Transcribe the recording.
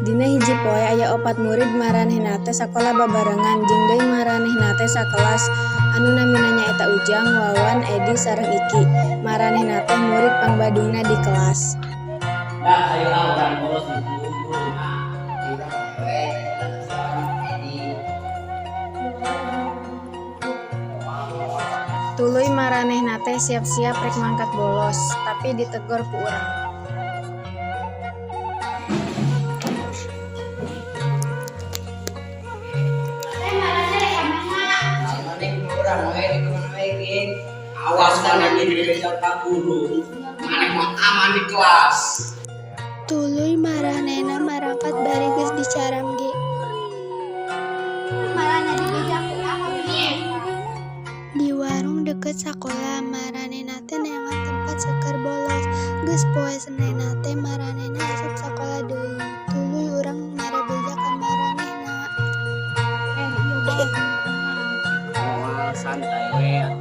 Dina hiji poe aya 4 murid maranehna teh sakola babarengan jeung deui maranehna teh sakelas anu namina nyaeta Ujang, Wawan, Edi sareng Iki. Maranehna teh murid pangbadungna di kelas. Dah ayo urang bolos dikumpulna. Urang we Edi. Tuluy maranehna teh siap-siap rek mangkat bolos, tapi ditegor ku urang. Awas mana dibejar ka guru. Maneh mah aman di kelas. Tuluy maranehna marangkat bari geus dicaram ge. Marana dibejak ku apa bieu? Di warung deket sakola maranehna teh neangan tempat seker bolos. Geus poe Senenna teh maranehna asup sakola deui. Tuluy urang mere beja ka maranehna. Santai we